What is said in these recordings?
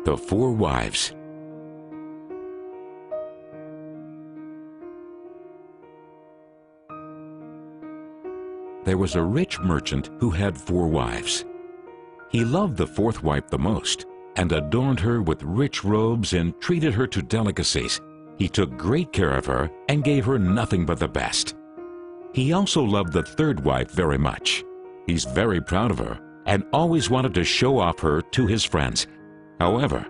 The Four Wives. There was a rich merchant who had 4 wives. He loved the 4th wife the most, and adorned her with rich robes and treated her to delicacies. He took great care of her and gave her nothing but the best. He also loved the 3rd wife very much. He's very proud of her and always wanted to show off her to his friends. However,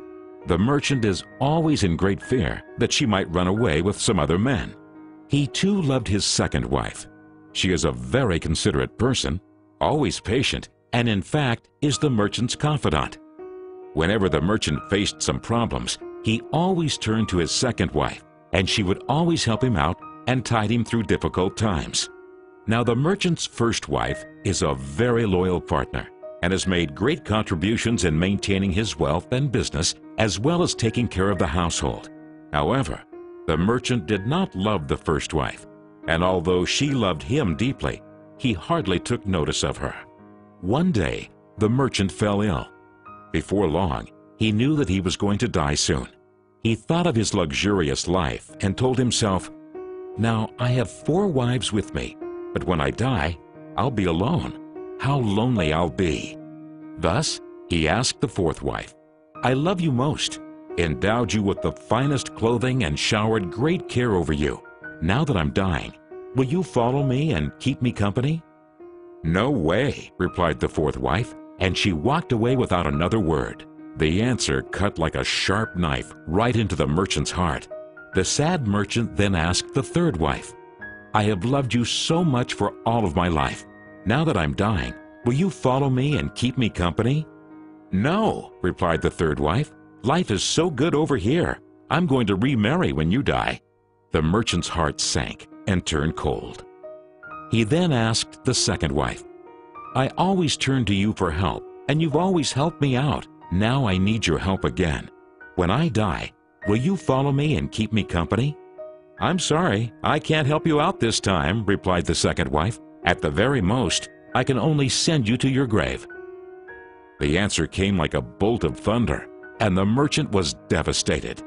the merchant is always in great fear that she might run away with some other men. He too loved his 2nd wife. She is a very considerate person, always patient, and in fact is the merchant's confidant. Whenever the merchant faced some problems, he always turned to his 2nd wife, and she would always help him out and tide him through difficult times. Now the merchant's 1st wife is a very loyal partner and has made great contributions in maintaining his wealth and business as well as taking care of the household. However, the merchant did not love the 1st wife, and although she loved him deeply, he hardly took notice of her. One day, the merchant fell ill. Before long, he knew that he was going to die soon. He thought of his luxurious life and told himself, "Now I have 4 wives with me, but when I die, I'll be alone. How lonely I'll be." Thus, he asked the 4th wife, "I love you most, endowed you with the finest clothing and showered great care over you. Now that I'm dying, will you follow me and keep me company?" "No way," replied the 4th wife, and she walked away without another word. The answer cut like a sharp knife right into the merchant's heart. The sad merchant then asked the 3rd wife, "I have loved you so much for all of my life. Now that I'm dying, will you follow me and keep me company?" "No," replied the 3rd wife. "Life is so good over here. I'm going to remarry when you die." The merchant's heart sank and turned cold. He then asked the 2nd wife, "I always turn to you for help, and you've always helped me out. Now I need your help again. When I die, will you follow me and keep me company?" "I'm sorry, I can't help you out this time," replied the 2nd wife. "At the very most, I can only send you to your grave." The answer came like a bolt of thunder, and the merchant was devastated.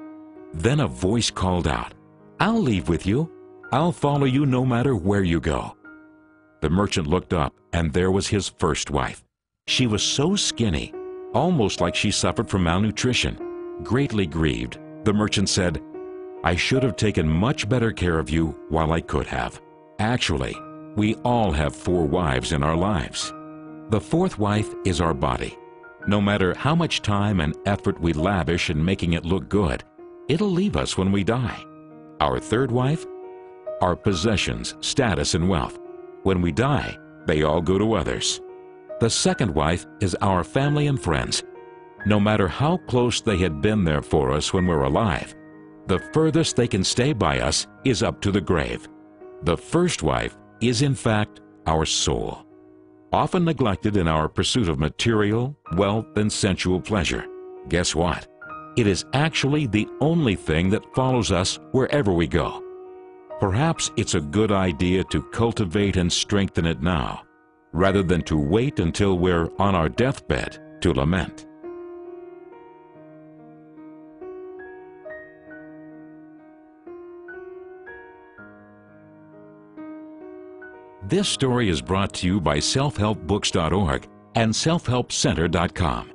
Then a voice called out, "I'll leave with you. I'll follow you no matter where you go." The merchant looked up, and there was his 1st wife. She was so skinny, almost like she suffered from malnutrition. Greatly grieved, the merchant said, "I should have taken much better care of you while I could have." Actually, we all have 4 wives in our lives. The 4th wife is our body. No matter how much time and effort we lavish in making it look good, it'll leave us when we die. Our 3rd wife? Our possessions, status, and wealth. When we die, they all go to others. The 2nd wife is our family and friends. No matter how close they had been there for us when we're alive, the furthest they can stay by us is up to the grave. The 1st wife is in fact our soul, often neglected in our pursuit of material, wealth, and sensual pleasure. Guess what? It is actually the only thing that follows us wherever we go. Perhaps it's a good idea to cultivate and strengthen it now, rather than to wait until we're on our deathbed to lament. This story is brought to you by selfhelpbooks.org and selfhelpcenter.com.